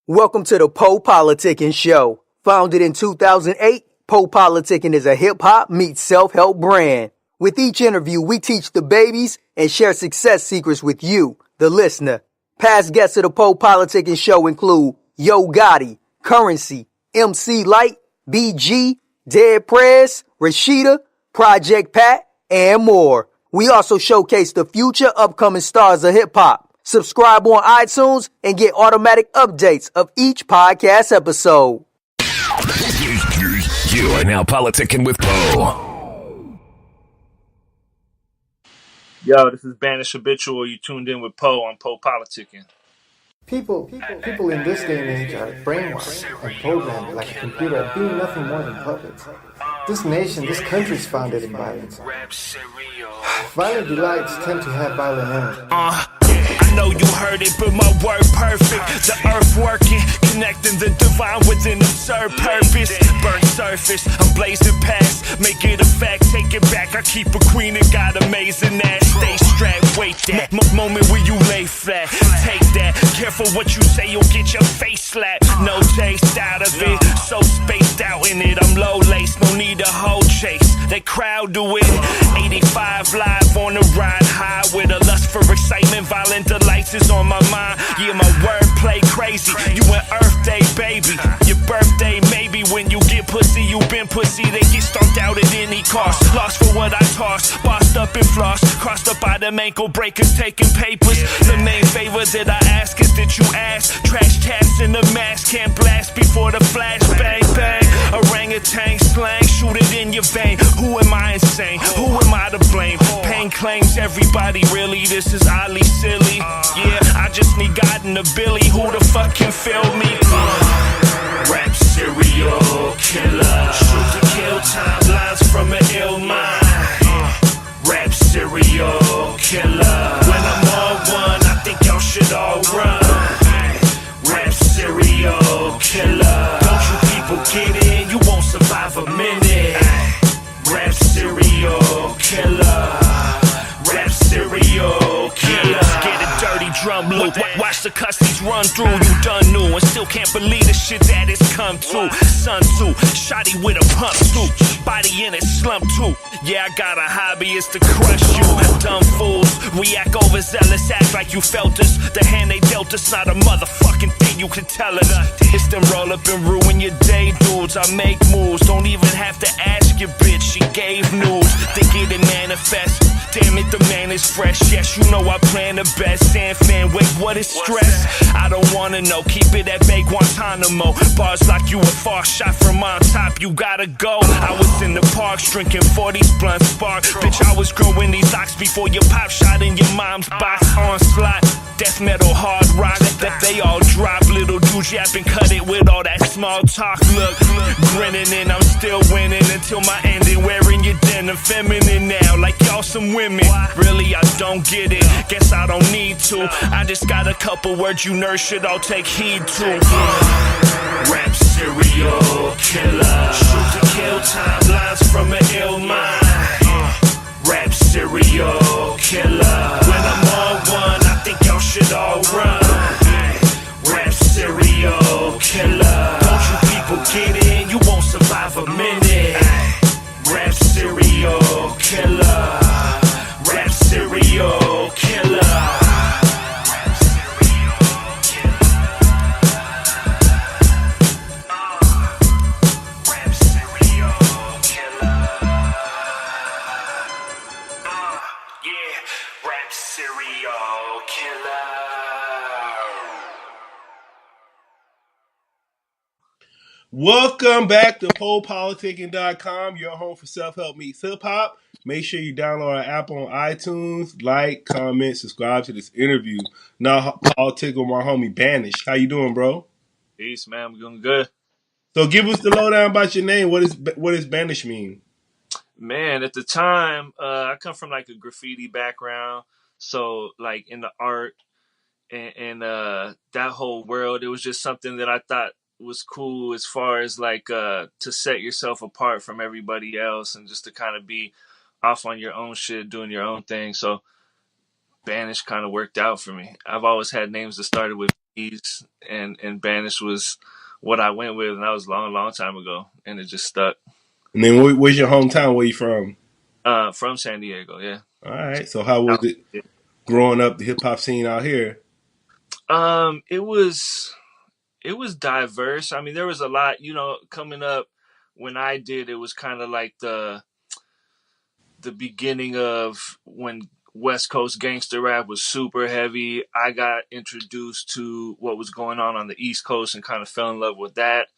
Welcome to the PoPolitickin show. Founded in 2008, PoPolitickin is a hip-hop meets self-help brand. With each interview, we teach the babies and share success secrets with you, the listener. Past guests of the PoPolitickin show include Yo Gotti, Currency, MC Light, BG, Dead Prez, Rashida, Project Pat, and more. We also showcase the future upcoming stars of hip-hop. Subscribe on iTunes and get automatic updates of each podcast episode. You are now politicking with Po. Yo, this is Banish Habitual. You tuned in with Po on PoPolitickin. People in this day and age are brainwashed and programmed like a computer, being nothing more than puppets. This nation, this country is founded in violence. Violent delights tend to have violent ends. I know you heard it, but my word perfect. The earth working, connecting the divine with an absurd purpose. Burnt surface, I'm blazing past. Make it a fact, take it back. I keep a queen and got amazing ass. Stay strapped, wait that moment where you lay flat. Take that, careful what you say, you'll get your face slapped. No taste out of it, so spaced out in it. I'm low lace, no need a whole chase. They crowd to it. 85 live on the ride high with a lust for excitement, violent delights is on my mind. Yeah, my wordplay crazy. You an Earth Day baby. Your birthday maybe when you get pussy, you been pussy. They get stomped out at any cost. Lost for what I toss. Bossed up and floss. Crossed up by them ankle breakers taking papers. The main favor that I ask is that you ask. Trash cats in the mask can't blast before the flash. Bang bang. Orangutan slang. Shoot it in your vein. Who am I insane? Who am I to blame? Pain claims everybody. Really, this is oddly silly. Yeah, I just need God and a Billy. Who the fuck can feel me? Rap serial killer. Shoot to kill timelines from an ill mind. Rap serial killer. When I'm all one, I think y'all should all run. Rap serial killer. Don't you people get it? You won't survive a minute. Rap serial killer. Rap serial killer. Get a dirty drum loop. Watch the cussies run through. You done new and still can't believe the shit that it's come to. Sun too, shotty with a pump too. Body in it slump too. Yeah, I got a hobby, it's to crush you. Dumb fools, react overzealous, act like you felt us. The hand they dealt us, not a motherfucking thing you can tell us. It's them roll up and ruin your day, dudes. I make moves, don't even have to ask your bitch. She gave news, think it manifest. Damn it, the man is fresh. Yes, you know I plan the best. San fan, wait, what is stress? I don't wanna know, keep it at Bay Guantanamo. Bars like you a far shot from on top, you gotta go. I was in the parks drinking 40s blunt spark. Bitch, I was growing these locks before your pop shot in your mom's box. Onslaught, death metal, hard rock, that they all drop. Little dudes yapping, cut it with all that small talk. Look, grinning and I'm still winning until my ending. Wearing your denim, feminine now, like y'all some women. Really, I don't get it, guess I don't need to. I just got a couple words you nerds should all take heed to. Rap serial killer. Shoot to kill timelines from an ill mind. Rap serial killer. When I'm all one, I think y'all should all run. Rap serial killer. Don't you people get it? You won't survive a minute. Rap serial killer. Rap serial killer. Welcome back to PoPolitickin.com, your home for self-help meets hip-hop. Make sure you download our app on iTunes, like, comment, subscribe to this interview. Now, politic with my homie Banish. How you doing, bro? Peace, man. I'm doing good. So give us the lowdown about your name. What does Banish mean? Man, at the time, I come from like a graffiti background. So like in the art and that whole world, it was just something that I thought was cool as far as like to set yourself apart from everybody else and just to kind of be off on your own shit, doing your own thing. So Banish kind of worked out for me. I've always had names that started with Ease, and Banish was what I went with, and that was a long time ago, and it just stuck. And then where's your hometown? Where you from? From San Diego, yeah. All right. So how was it growing up the hip hop scene out here? It was diverse. I mean, there was a lot, coming up when I did. It was kind of like the beginning of when West Coast gangster rap was super heavy. I got introduced to what was going on the East Coast and kind of fell in love with that.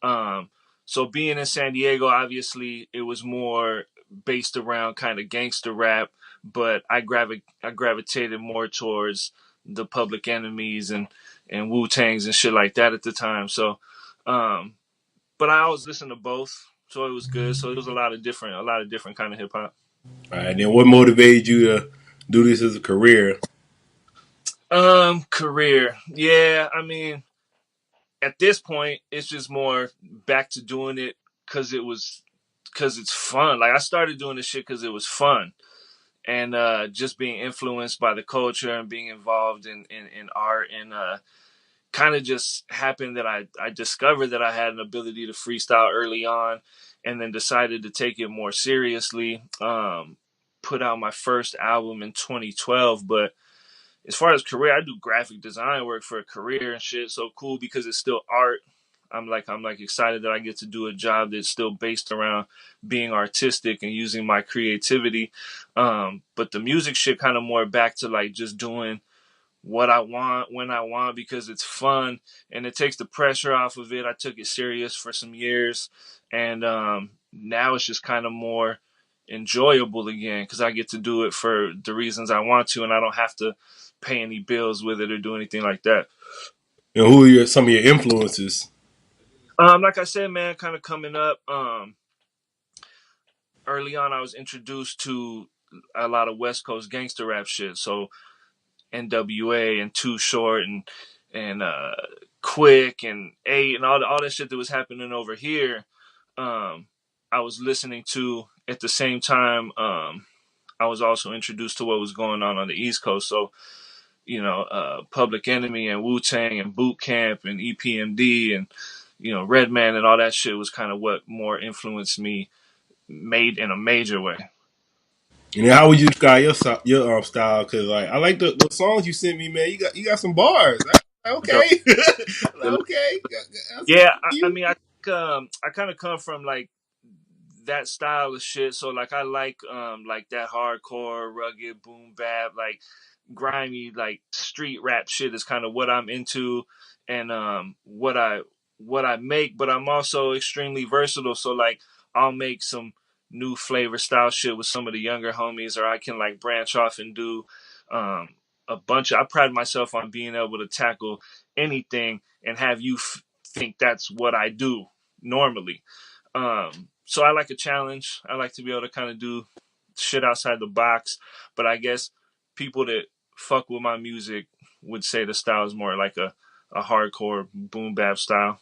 Um, so being in San Diego, obviously, it was more based around kind of gangster rap, but I gravitated more towards the Public Enemies and Wu Tangs and shit like that at the time. So, but I always listened to both, so it was good. So it was a lot of different kind of hip hop. All right. Then what motivated you to do this as a career? Career, yeah. I mean, at this point, it's just more back to doing it because it's fun. Like I started doing this shit because it was fun, and just being influenced by the culture and being involved in art, and kind of just happened that I discovered that I had an ability to freestyle early on, and then decided to take it more seriously. Put out my first album in 2012, but as far as career, I do graphic design work for a career and shit. So cool because it's still art. I'm like excited that I get to do a job that's still based around being artistic and using my creativity. But the music shit kind of more back to like just doing what I want when I want because it's fun and it takes the pressure off of it. I took it serious for some years, and now it's just kind of more enjoyable again because I get to do it for the reasons I want to, and I don't have to pay any bills with it or do anything like that. And who are some of your influences? Like I said, man, kind of coming up. Early on, I was introduced to a lot of West Coast gangster rap shit. So NWA and Too Short and Quick and Eight and all that shit that was happening over here. I was listening to at the same time. I was also introduced to what was going on the East Coast. So Public Enemy and Wu Tang and Boot Camp and EPMD and Redman and all that shit was kind of what more influenced me, made in a major way. And then how would you describe your style? Because like I like the songs you sent me, man. You got some bars. Okay, okay. Yeah, I mean, I kind of come from like that style of shit. So like I like that hardcore, rugged, boom bap, like grimy, like street rap shit is kind of what I'm into, and what I make. But I'm also extremely versatile. So like I'll make some new flavor style shit with some of the younger homies, or I can like branch off and do um, a bunch of. I pride myself on being able to tackle anything and have you think that's what I do normally. So I like a challenge. I like to be able to kind of do shit outside the box. But I guess people that fuck with my music would say the style is more like a hardcore boom bap style.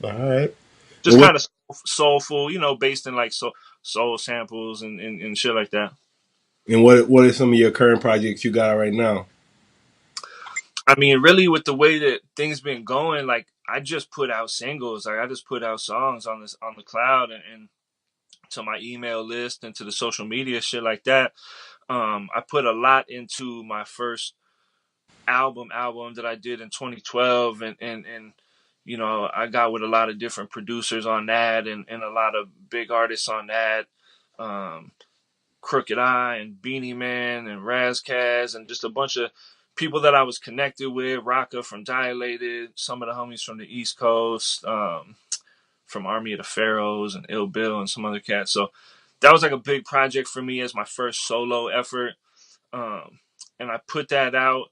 All right. Just kind of soulful, based in like soul samples and shit like that. And what are some of your current projects you got right now? I mean, really, with the way that things been going, like I just put out singles. Like I just put out songs on the cloud and to my email list and to the social media shit like that. I put a lot into my first album that I did in 2012, and I got with a lot of different producers on that and a lot of big artists on that. Crooked Eye and Beanie Man and Razkaz and just a bunch of people that I was connected with. Rocka from Dilated, some of the homies from the East Coast, from Army of the Pharaohs and Ill Bill and some other cats. So that was like a big project for me as my first solo effort. And I put that out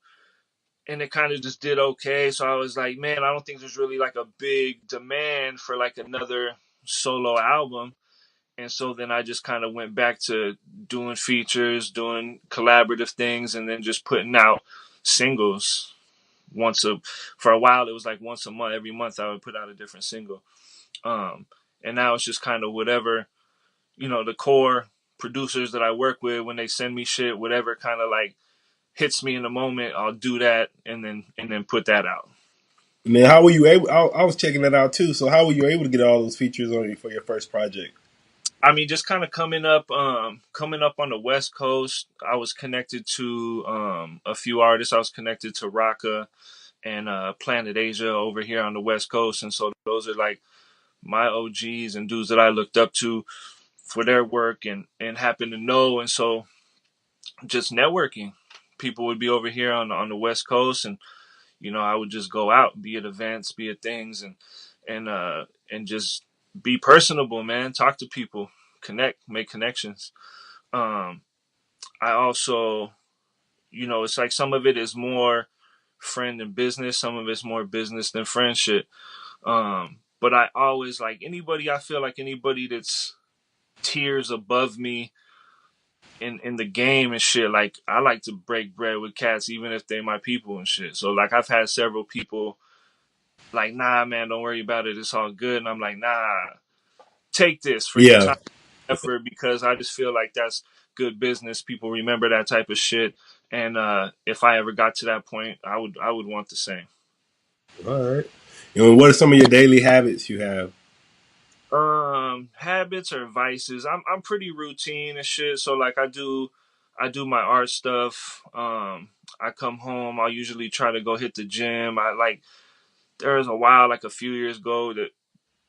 and it kind of just did okay. So I was like, man, I don't think there's really like a big demand for like another solo album. And so then I just kind of went back to doing features, doing collaborative things, and then just putting out singles for a while. It was like once a month, every month I would put out a different single. And now it's just kind of whatever, the core producers that I work with, when they send me shit, whatever kind of like hits me in the moment, I'll do that and then put that out. And then how were you able? I was checking that out too. So how were you able to get all those features on you for your first project? I mean, just kind of coming up on the West Coast. I was connected to a few artists. I was connected to Raka and Planet Asia over here on the West Coast, and so those are like my OGs and dudes that I looked up to for their work and happen to know, and so just networking. People would be over here on the West Coast, and I would just go out, be at events, be at things, and just be personable, man. Talk to people, connect, make connections. I also, it's like some of it is more friend and business, some of it's more business than friendship. But I always like anybody. I feel like anybody that's tiers above me in the game and shit. Like I like to break bread with cats, even if they my people and shit. So like I've had several people like, nah, man, don't worry about it. It's all good. And I'm like, nah, take this for your Yeah. time and effort because I just feel like that's good business. People remember that type of shit. And if I ever got to that point, I would want the same. All right. And what are some of your daily habits you have? Habits or vices. I'm pretty routine and shit. So like I do my art stuff. I come home. I'll usually try to go hit the gym. There was a while, like a few years ago, that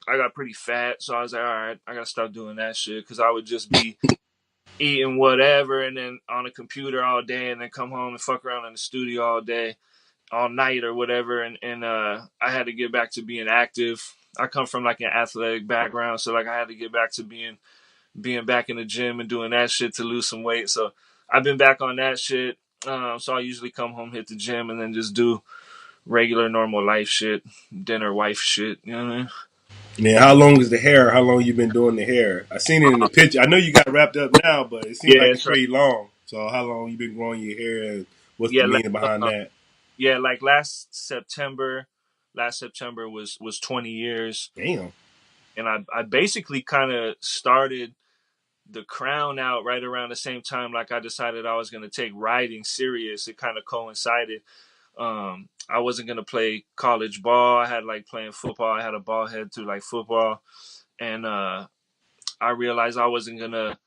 I got pretty fat. So I was like, all right, I gotta stop doing that shit because I would just be eating whatever and then on a computer all day and then come home and fuck around in the studio all day, all night or whatever. And I had to get back to being active. I come from like an athletic background, so like I had to get back to being back in the gym and doing that shit to lose some weight. So I've been back on that shit. So I usually come home, hit the gym, and then just do regular normal life shit, dinner, wife shit. You know what I mean? And then how long is the hair? How long you been doing the hair? I seen it in the picture. I know you got it wrapped up now, but it seems like Yeah, it's so pretty long. So how long you been growing your hair, and what's the yeah, meaning behind that? like last September was 20 years, Damn. and I basically kind of started the crown out right around the same time. Like I decided I was gonna take writing serious. It kind of coincided. I wasn't gonna play college ball. I had like playing football. I had a ball head through like football, and I realized I wasn't gonna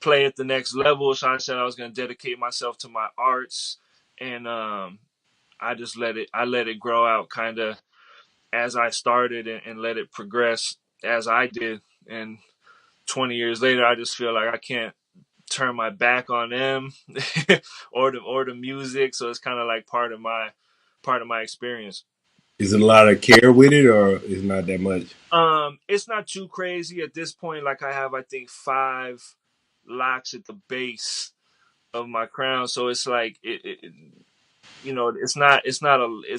play at the next level. So I said I was gonna dedicate myself to my arts, and I just let it grow out kind of as I started and let it progress as I did. And 20 years later, I just feel like I can't turn my back on them or the music. So it's kind of like part of my experience. Is it a lot of care with it, or is not that much? It's not too crazy at this point. Like I have, I think 5 locks at the base of my crown. So it's like, it's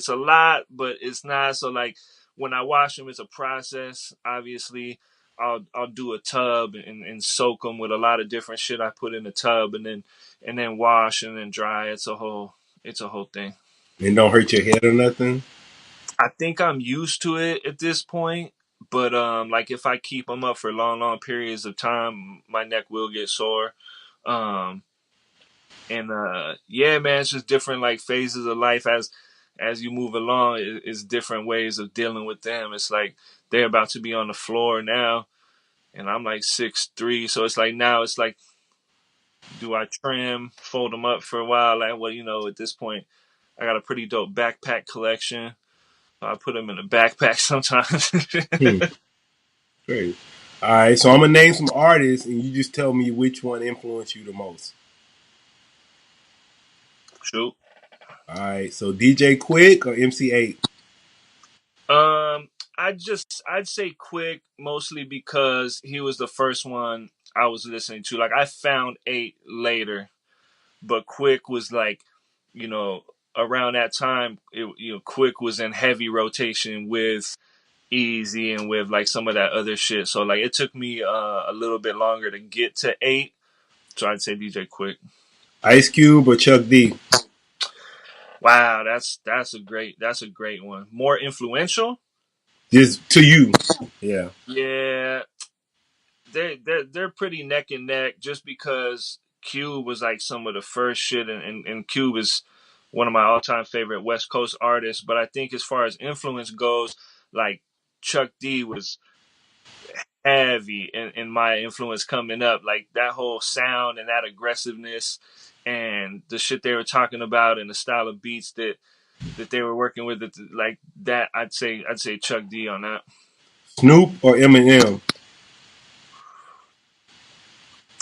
a lot, but it's not. So like when I wash them, it's a process. Obviously, I'll do a tub and soak them with a lot of different shit I put in the tub, and then wash and then dry. It's a whole thing. And don't hurt your head or nothing. I think I'm used to it at this point, but like if I keep them up for long periods of time, my neck will get sore. Um, and yeah, man, it's just different like phases of life as you move along. It's different ways of dealing with them. It's like they're about to be on the floor now, and I'm like 6'3", so it's like now it's like, do I trim, fold them up for a while? Like, well, at this point, I got a pretty dope backpack collection. I put them in a backpack sometimes. Hmm. Great. All right. So I'm gonna name some artists, and you just tell me which one influenced you the most. Shoot. All right. So DJ Quick or MC8? Um, I'd say Quick mostly because he was the first one I was listening to. Like I found 8 later, but Quick was like, you know, around that time, Quick was in heavy rotation with Easy and with like some of that other shit. So like it took me a little bit longer to get to 8. So I'd say DJ Quick. Ice Cube or Chuck D? Wow, that's a great one. More influential? Just to you. Yeah. Yeah, they're pretty neck and neck just because Cube was like some of the first shit, and Cube is one of my all-time favorite West Coast artists. But I think as far as influence goes, like Chuck D was heavy in my influence coming up. Like that whole sound and that aggressiveness and the shit they were talking about and the style of beats that they were working with, like that. I'd say Chuck D on that. Snoop or Eminem?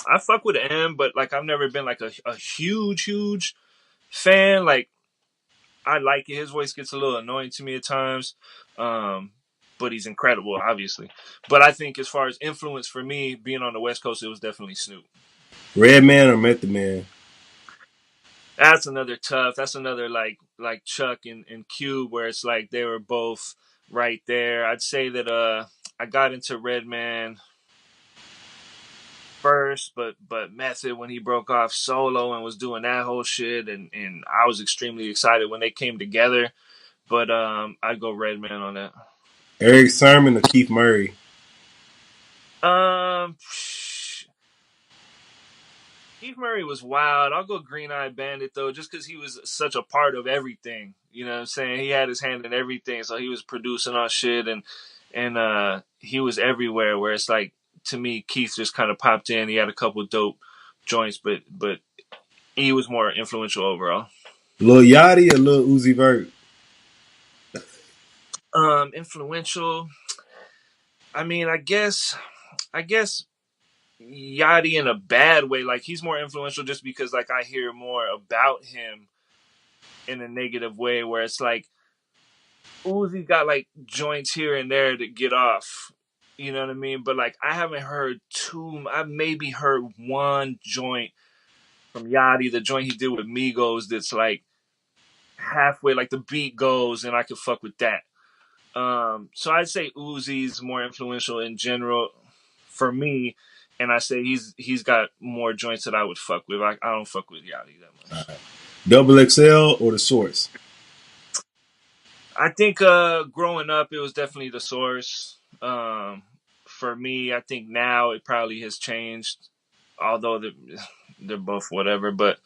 I fuck with M, but like I've never been like a huge fan. Like I like it. His voice gets a little annoying to me at times. But he's incredible, obviously. But I think as far as influence for me, being on the West Coast, it was definitely Snoop. Redman or Method Man? That's another tough. That's another like Chuck and Cube, where it's like they were both right there. I'd say that I got into Redman first, but Method when he broke off solo and was doing that whole shit, and I was extremely excited when they came together. But I'd go Redman on that. Eric Sermon or Keith Murray? Um, Keith Murray was wild. I'll go Green Eye Bandit though, just because he was such a part of everything. You know what I'm saying? He had his hand in everything, so he was producing on shit and he was everywhere. Where it's like to me, Keith just kind of popped in. He had a couple dope joints, but he was more influential overall. Lil Yachty or Lil Uzi Vert? Influential. I mean, I guess Yachty in a bad way. Like he's more influential just because like I hear more about him in a negative way, where it's like Uzi got like joints here and there to get off. You know what I mean? But like I haven't heard I've maybe heard one joint from Yachty, the joint he did with Migos that's like halfway, like the beat goes and I could fuck with that. So I'd say Uzi's more influential in general for me, and I say he's got more joints that I would fuck with. I don't fuck with Yachty that much. Double XL or The Source? I think growing up it was definitely The Source. For me, I think now it probably has changed, although they're both whatever. But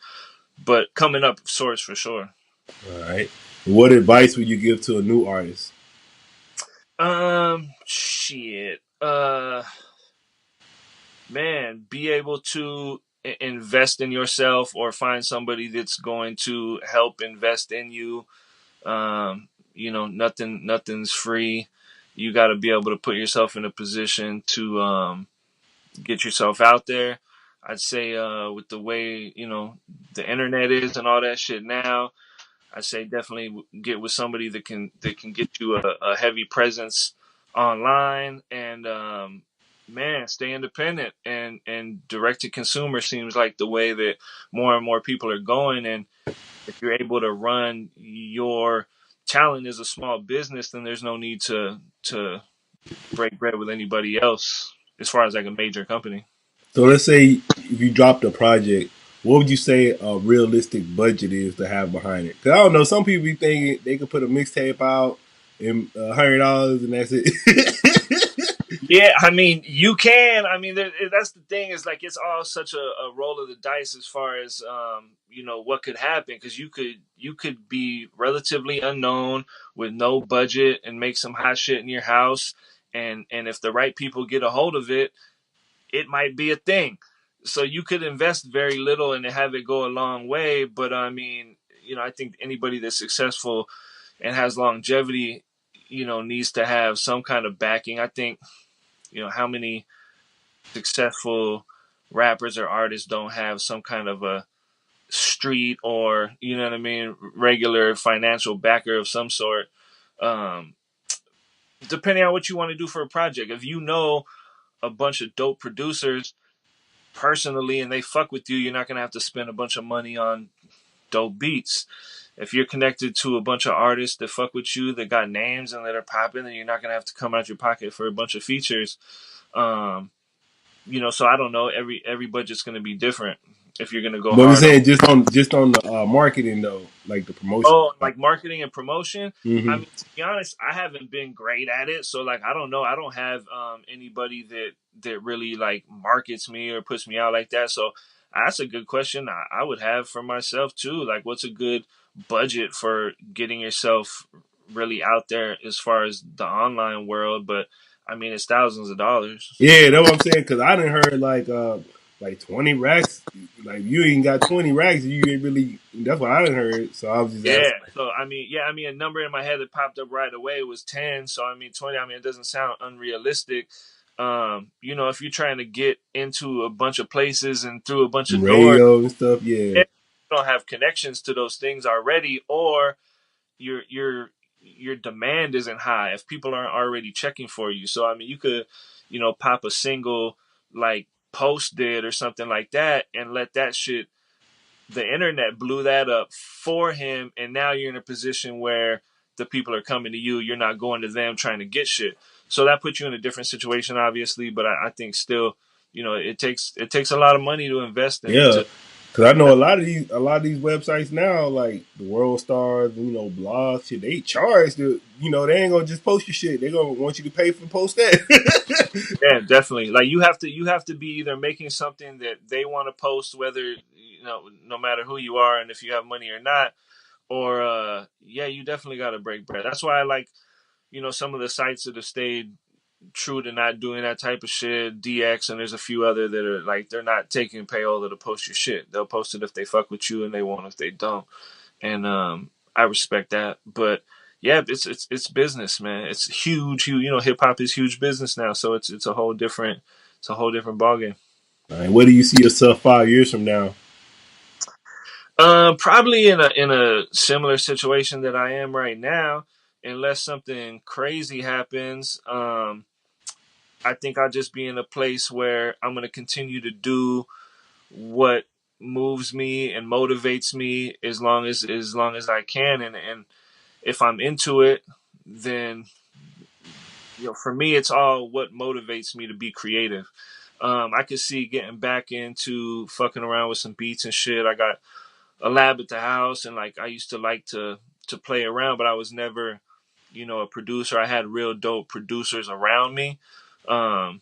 coming up, Source for sure. All right. What advice would you give to a new artist? Shit. Man, be able to invest in yourself or find somebody that's going to help invest in you. You know, nothing's free. You got to be able to put yourself in a position to get yourself out there. I'd say with the way, you know, the internet is and all that shit now, I say definitely get with somebody that can get you a heavy presence online, and man, stay independent, and direct to consumer seems like the way that more and more people are going. And if you're able to run your talent as a small business, then there's no need to break bread with anybody else as far as like a major company. So let's say if you dropped a project, what would you say a realistic budget is to have behind it? Because I don't know, some people be thinking they could put a mixtape out and $100 and that's it. Yeah, I mean, you can. I mean, that's the thing is like it's all such a roll of the dice as far as you know what could happen, because you could be relatively unknown with no budget and make some hot shit in your house, and if the right people get a hold of it, it might be a thing. So you could invest very little and have it go a long way. But I mean, you know, I think anybody that's successful and has longevity, you know, needs to have some kind of backing. I think, you know, how many successful rappers or artists don't have some kind of a street or, you know what I mean, regular financial backer of some sort. Depending on what you want to do for a project. If you know a bunch of dope producers personally and they fuck with you, you're not going to have to spend a bunch of money on dope beats. If you're connected to a bunch of artists that fuck with you, that got names and that are popping, then you're not going to have to come out your pocket for a bunch of features. You know, so I don't know. Every budget's going to be different if you're going to go But I'm hard saying just on the marketing though, like the promotion. Oh, like marketing and promotion. Mm-hmm. I mean, to be honest, I haven't been great at it. So like, I don't know. I don't have anybody that really like markets me or puts me out like that. So That's a good question. I would have for myself too. Like, what's a good budget for getting yourself really out there as far as the online world? But I mean, it's thousands of dollars. Yeah, that's what I'm saying. Because I didn't heard like 20 racks. Like you ain't got 20 racks, you ain't really. That's what I didn't heard. So I was just Yeah. asking. So I mean, yeah, I mean, a number in my head that popped up right away was 10. So I mean, 20. I mean, it doesn't sound unrealistic. You know, if you're trying to get into a bunch of places and through a bunch of doors, Radio and stuff. Yeah, you don't have connections to those things already, or your demand isn't high if people aren't already checking for you. So I mean, you could, you know, pop a single like Post did or something like that, and let that shit. The internet blew that up for him, and now you're in a position where the people are coming to you. You're not going to them trying to get shit. So that puts you in a different situation, obviously. But I think still, you know, it takes a lot of money to invest in. yeah. Because I know a lot of these websites now, like the World Stars, blogs, shit. They charge to, they ain't gonna just post your shit. They gonna want you to pay for post that. Yeah, definitely. Like you have to be either making something that they want to post, whether no matter who you are and if you have money or not, or yeah, you definitely got to break bread. That's why I like some of the sites that have stayed true to not doing that type of shit. DX, and there's a few other that are like they're not taking payola to post your shit. They'll post it if they fuck with you, and they won't if they don't. And I respect that, but yeah, it's business, man. It's huge. Hip hop is huge business now, so it's a whole different ballgame. All right, where do you see yourself 5 years from now? Probably in a similar situation that I am right now, unless something crazy happens. I think I'll just be in a place where I'm gonna continue to do what moves me and motivates me as long as I can, and if I'm into it, then for me, it's all what motivates me to be creative. I could see getting back into fucking around with some beats and shit. I got a lab at the house, and like I used to like to play around, but I was never, a producer. I had real dope producers around me. Um,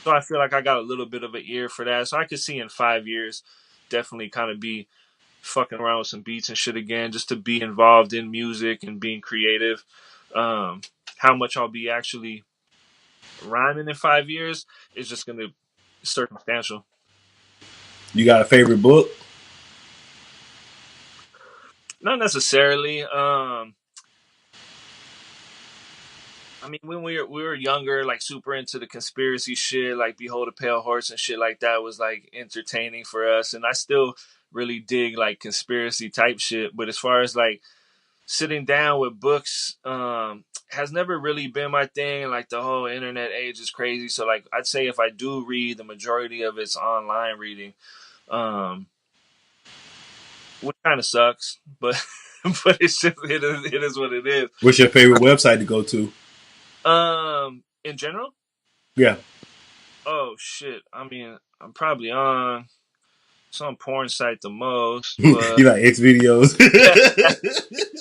so I feel like I got a little bit of an ear for that. So I could see in 5 years, definitely kind of be fucking around with some beats and shit again, just to be involved in music and being creative. Um, how much I'll be actually rhyming in 5 years is just gonna circumstantial. You got a favorite book? Not necessarily. I mean, when we were younger, like super into the conspiracy shit, like Behold a Pale Horse and shit like that was like entertaining for us, and I still really dig like conspiracy type shit. But as far as like sitting down with books, has never really been my thing. Like the whole internet age is crazy, so like I'd say if I do read, the majority of it's online reading, um, which kind of sucks, but but it is what it is. What's your favorite website to go to? In general. Yeah. Oh shit! I mean, I'm probably on some porn site the most, You but like X videos?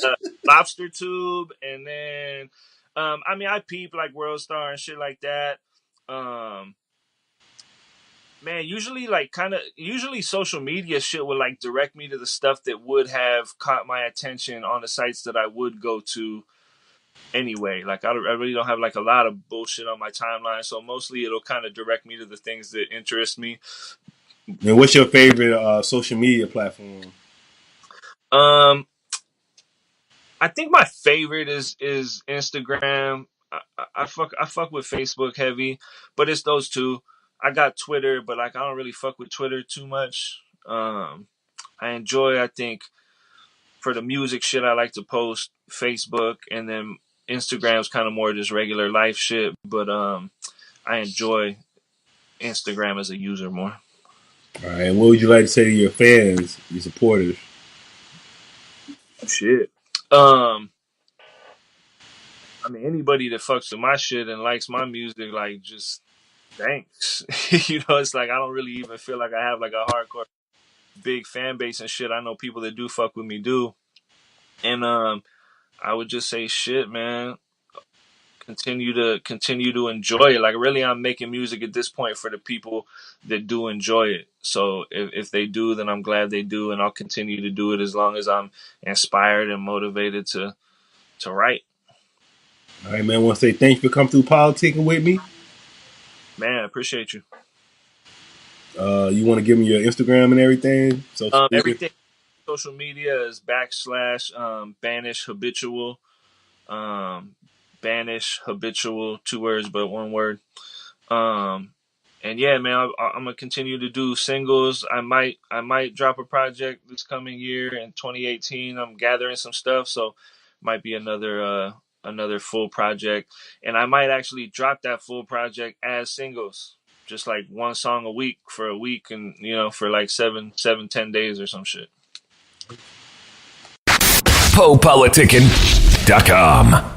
uh, Lobster Tube, and then I mean, I peep like World Star and shit like that. Um, man, usually social media shit would like direct me to the stuff that would have caught my attention on the sites that I would go to anyway. Like I really don't have like a lot of bullshit on my timeline, so mostly it'll kind of direct me to the things that interest me. And what's your favorite social media platform? Um, I think my favorite is Instagram. I fuck with Facebook heavy, but it's those two. I got Twitter, but like I don't really fuck with Twitter too much. I enjoy. I think for the music shit, I like to post Facebook, and then Instagram's kind of more just regular life shit. But I enjoy Instagram as a user more. All right. And what would you like to say to your fans, your supporters? Shit. Um, I mean, anybody that fucks with my shit and likes my music, like, just thanks. It's like I don't really even feel like I have like a hardcore big fan base and shit. I know people that do fuck with me do, and I would just say shit, man. continue to enjoy it. Like really, I'm making music at this point for the people that do enjoy it. So if they do, then I'm glad they do, and I'll continue to do it as long as I'm inspired and motivated to write. All right, man. I want to say thanks for coming through politicking with me. Man, I appreciate you. You want to give me your Instagram and everything? Everything social media is / Banish Habitual. Banish Habitual, 2 words but 1 word. And yeah, man, I'm gonna continue to do singles. I might drop a project this coming year in 2018. I'm gathering some stuff, so might be another full project, and I might actually drop that full project as singles, just like 1 song a week for a week, and for like 10 days or some shit. PoPolitickin.com.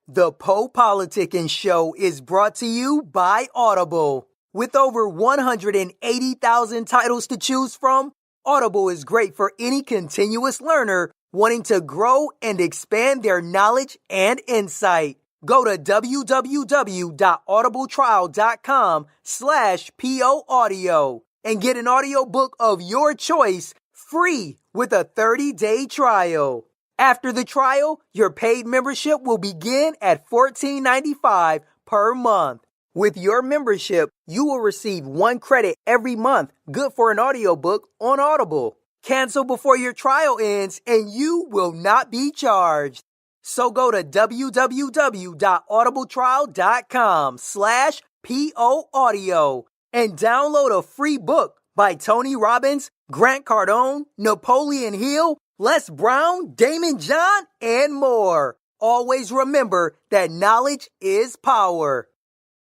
The PoPolitickin Show is brought to you by Audible. With over 180,000 titles to choose from, Audible is great for any continuous learner wanting to grow and expand their knowledge and insight. Go to www.audibletrial.com/POAudio and get an audiobook of your choice free with a 30-day trial. After the trial, your paid membership will begin at $14.95 per month. With your membership, you will receive 1 credit every month, good for an audiobook on Audible. Cancel before your trial ends and you will not be charged. So go to www.audibletrial.com/POAudio and download a free book by Tony Robbins, Grant Cardone, Napoleon Hill, Les Brown, Damon John, and more. Always remember that knowledge is power.